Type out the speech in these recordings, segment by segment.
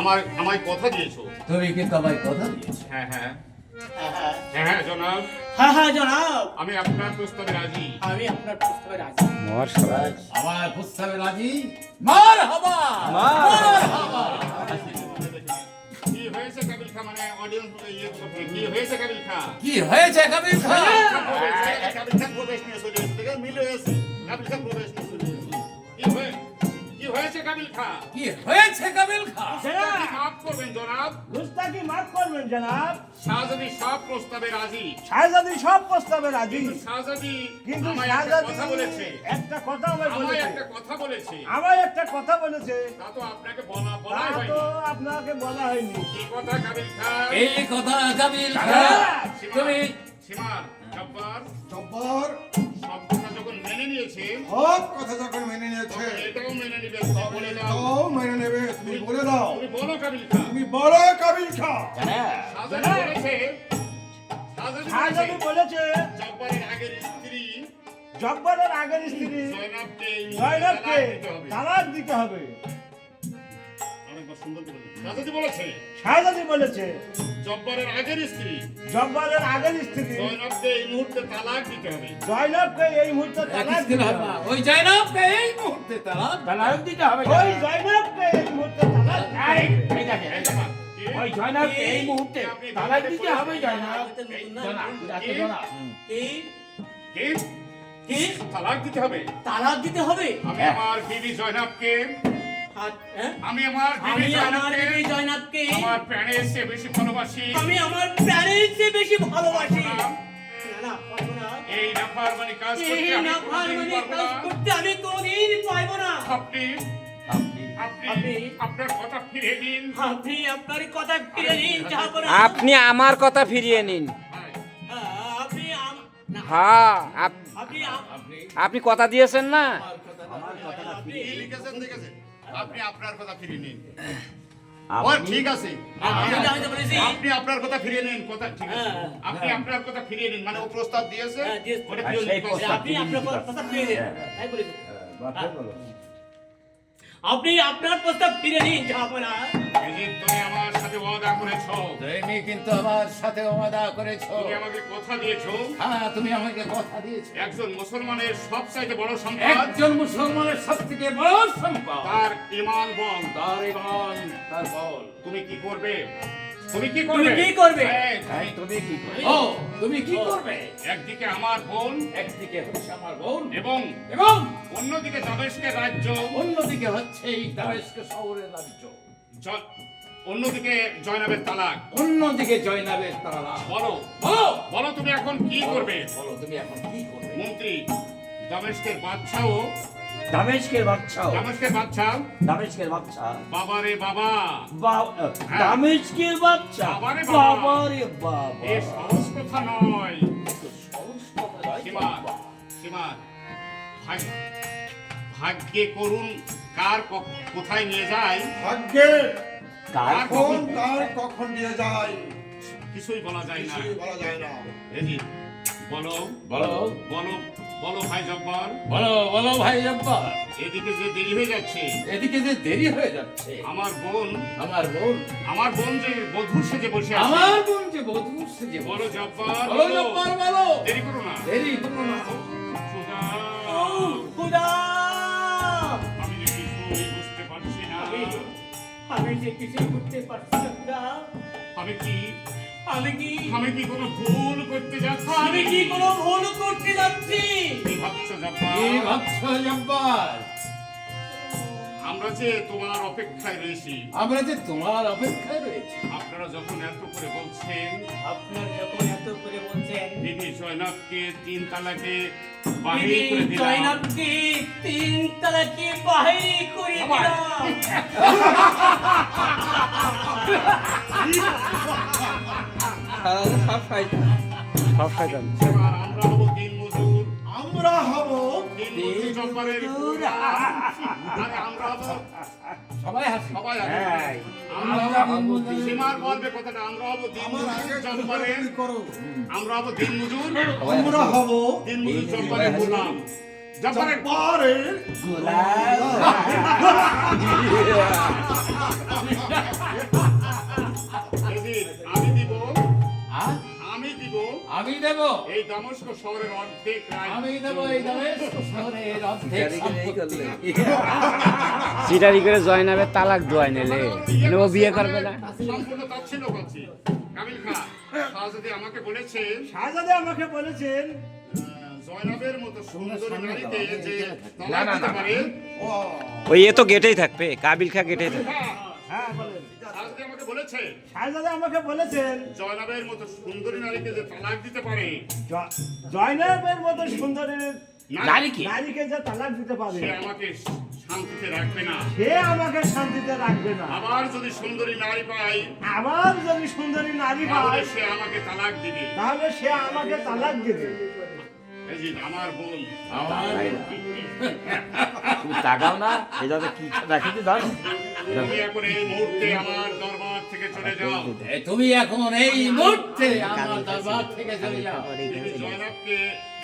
আমায় কথা দিয়েছো। তুমি কিন্তু আমায় কথা দিয়েছো। হ্যাঁ হ্যাঁ হ্যাঁ হ্যাঁ জনাব, হ্যাঁ জনাব, আমি আপনার প্রস্তাবে রাজি। আমি আপনার প্রস্তাবে রাজি। আমার প্রস্তাবে রাজি। মার হাবা মার হাবা। কি হয়েছে কাবিল খা, মানে অডিয়েন্স কি হয়েছে কাবিল খা? কি হয়েছে কাবিল খা? কাবিল খা প্রবেশ নিয়ে চলে এসেছে, মিল হয়েছে। কাবিল খা প্রবেশ নিয়ে চলে এসেছে। কি হয়েছে কাবিল খা? কি হয়েছে কাবিল খা? গুস্তাখি মাফ করবেন জনাব। গুস্তাখি মাফ করবেন জনাব। শাহজাদি সব প্রস্তাবে রাজি। শাহজাদি সব প্রস্তাবে রাজি, শাহজাদি কিন্তু আমায় একটা শাহজাদি কথা বলেছে। একটা কথা আমায় আমায় বলেছে। একটা কথা বলেছে। আমায় একটা কথা বলেছে। তা তো আপনাকে বলাই তা হয়নি। তো আপনাকে বলা হয়নি। কি কথা কাবিল খা? এই কথা কাবিল খা। তুমি তুমি সীমার জব্বার জব্বর সব কথা যখন মেনে নিয়েছে, সব কথা যখন মেনে নিয়েছে তখন এটাও মেনে নিবে। তুমি বলে দাও। তাও মেনে নেবে। তুমি বলে দাও। তুমি বলো কাবিল খা। তুমি বলো কাবিল খা। শাহজাদি বলেছে, শাহজাদি বলেছে জব্বারের আগের স্ত্রী জব্বারের আগের স্ত্রী জয়নাবকে জয়নাবকে তালাক দিতে হবে। তালাক দিতে হবে। অনেকবার সুন্দর করে বলেছে। শাহজাদি বলেছে শাহজাদি বলেছে জব্বারের আগের স্ত্রী জব্বারের আগের স্ত্রী জয়নাবকে এই মুহূর্তে তালাক দিতে হবে। জয়নাবকে এই মুহূর্তে তালাক দিতে হবে। ওই জয়নাবকে এই মুহূর্তে তালাক দিতে হবে। ওই জয়নাবকে এই মুহূর্তে তালাক এই দেখে, এই দেখো। ওই জয়নাবকে এই মুহূর্তে তালাক দিতে হবে। জয়নাব কি? কি? তালাক দিতে হবে। তালাক দিতে হবে। আমি আমার বিবি জয়নাবকে হ্যাঁ? আমি আমার আমি বিবি আমার জয়নাবকে বিবি জয়নাবকে আমার প্রাণের চেয়ে বেশি ভালোবাসি। আমি আমার প্রাণের চেয়ে বেশি ভালোবাসি। না, না না, পারবো না। এই নাফরমানি কাজ করতে এই আমি নাফরমানি কোনোদিন পারবো কাজ না। করতে আমি কোনদিন পারবো না। আপনি আপনি আপনি- আপনার কথা ফিরে নিন। আপনি আপনার কথা ফিরে নিন, জাহাপনা। আপনি আমার কথা ফিরিয়ে নিন। আপনি না, হ্যাঁ আপনি আপনি কথা দিয়েছেন না। আপনি কি লিখেছেন দেখেছেন? আপনি আপনার কথা ফিরে নিন। ও আপনি- ঠিক আছে। আমি তো বলেছি। আপনি আপনার কথা ফিরিয়ে নিন। কথা ঠিক আছে। হ্যাঁ। আপনি আপনার কথা ফিরিয়ে নিন, মানে ও প্রস্তাব দিয়েছে। হ্যাঁ, দিয়েছে। ওটা ফিরিয়ে সেই নিন। প্রস্তাব- আপনি আপনার কথা ফিরে নিন। তাই বলেছি। আপনি আপনার প্রস্তাব ফিরে নিন, জাহাপনা। এই যে তুমি আমার সাথে ওয়াদা করেছো, তুমি কিন্তু আমার সাথে ওয়াদা করেছো। তুমি আমাকে কথা দিয়েছো, হ্যাঁ, তুমি আমাকে কথা দিয়েছো। একজন মুসলমানের সবচাইতে বড় সম্পদ একজন মুসলমানের সবথেকে বড় সম্পদ তার ঈমান বল। তার ঈমান, তার বল। তুমি কি করবে? তুমি কি তুমি করবে? কি করবে? এই, তাই তুমি কি করবে? ও, তুমি কি করবে? একদিকে আমার বোন একদিকে হচ্ছে আমার বোন এবং এবং অন্যদিকে দামেস্কের রাজ্য, অন্যদিকে হচ্ছে এই দামেস্ক শহরের রাজ্য, জ- অন্যদিকে জয়নাবের তালাক। অন্যদিকে জয়নাবের তারা। বলো বলো বলো তুমি এখন কি করবে? বলো তুমি এখন কি করবে? মন্ত্রী দামেস্কের বাদশাও দামেস্কের বাচ্চা দামেস্কের বাদশা দামেস্কের বাচ্চা বাবারে বাবা, দামেস্কের বাচ্চা বাবারে বাবা। বাবারে বাবা এ সহজ কথা নয়। সহজ কথা নয়। সীমা সীমা ভাগ্যে করুন কার কোথায় নিয়ে যায় ভাগ্যে কার কখন কার কখন দিয়ে যায় কিছুই বলা যায় না। কিছুই বলা যায় না। রেজি বলো বলো বলো বলো ভাই জব্বার, বলো বলো ভাই আব্বা, এদিকে যে দেরি হয়ে যাচ্ছে, এদিকে যে দেরি হয়ে যাচ্ছে, আমার বোন আমার বোন যে বধূ সেজে বসে আছে, আমার বোন যে বধূ সেজে বলো জব্বার, বলো জব্বার, বলো দেরি করো না। দেরি করো না। সুজা, ও খুদা, আমি যে কিছুই বুঝতে পারছি না। আমি যে কিছুই করতে পারছি না, খুদা। আমি কি আমি কি কোনো ভুল করতে যাচ্ছি? আমি কি কোনো ভুল করতে যাচ্ছি? কি ভাবছো জব্বার? কি ভাবছো জব্বার? আমরা যে তোমার অপেক্ষায় রয়েছি, আমরা যে তোমার অপেক্ষায় রয়েছি। আপনারা যখন এত করে বলছেন আপনার যখন এত করে বলছেন বিবি জয়নাবকে 3 তালাকে বিবি বাহির করে দিলাম, জয়নাবকে 3 তালাকে বাহির করে সবাই। দিলাম। সব শয়তান। এবার আমরা হব দিনমজুর। আমরা হব দিনমজুর জব্বারের আরে আমরা হব সবাই হাসি। সবাই আগে। হ্যাঁ। আমরা হব সীমার বলবে কথাটা, আমরা হব আমার আগে দিনমজুর জব্বারের, তুমি করো। আমরা হব দিনমজুর, আমরা হব দিনমজুর জব্বারের গোলাম। জব্বারের জব্বারের গোলাম দেবো এই দামেস্ক শহরের অর্ধেক আমি দেবো এই দামেস্ক শহরের অর্ধেক সম্পত্তি। চিটারি করে জয়নাবের তালাক দোয়াই নিলে ও বিয়ে করবে না। সম্পূর্ণ তাচ্ছিল্য করছি। কাবিল খা, শাহজাদে আমাকে বলেছেন শাহজাদে আমাকে বলেছেন জয়নাবের মতো সুন্দরী নারীকে যে তালাক দিতে পারে। ও ওই এ তো গেটেই থাকবে, কাবিল খা গেটেই থাকবে। হ্যাঁ বলেন শাহজাদে আমাকে বলেছে শাহজাদে আমাকে বলেছেন জয়নাবের মতো সুন্দরী নারীকে যে তালাক দিতে পারে জয়নাবের মতো সুন্দরী নারীকে? নারীকে যে তালাক দিতে পারে সে আমাকে শান্তিতে রাখবে না। সে আমাকে শান্তিতে রাখবে না। আবার যদি সুন্দরী নারী পাই আবার যদি সুন্দরী নারী তাহলে পায় সে আমাকে তালাক দিবে। তাহলে সে আমাকে তালাক দেবে। এই যে আমার বোন, তুমি তাকাও না এটাতে কি রাখিতে দাও তুমি এখন এই মুহূর্তে আমার দরবার থেকে চলে যাও। তুমি এখন এই মুহূর্তে আমার দরবার থেকে চলে যাও। বিবি জয়নাবকে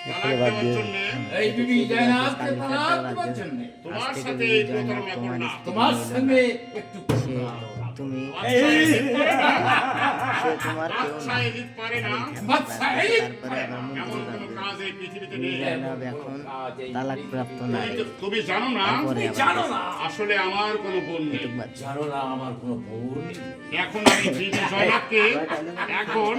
তালাক দেওয়ার জন্য এই বিবি জয়নাবকে তালাক দেওয়ার জন্য তোমার সাথে এই প্রতারণা করলাম। তোমার সঙ্গে একটু তুমি সে তোমার কেউ বাচ্চা এদিক পারে না, বাচ্চা এই তারপরে আবার মুখ এমন কোনো কাজ এই পৃথিবীতে নেই। জয়নাব এখন তালাক প্রাপ্ত নয় তুমি জানো না, পরে আবার জানো না, আসলে আমার কোনো বোন নেই। জানো না আমার কোনো বোন নেই। এখন আমি বিবি জয়নাবকে এখন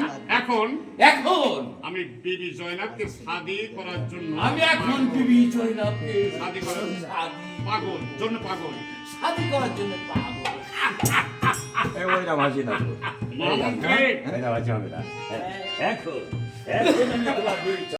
আমি বিবি জয়নাবকে শাদী করার জন্য আমি এখন বিবি জয়নাবকে শাদী করার জন্য পাগল। শাদী করার জন্য পাগল। ওইটা ভাজি না মামুন খান, এটা ভাজি হবে না এখন এখন আমি তোমার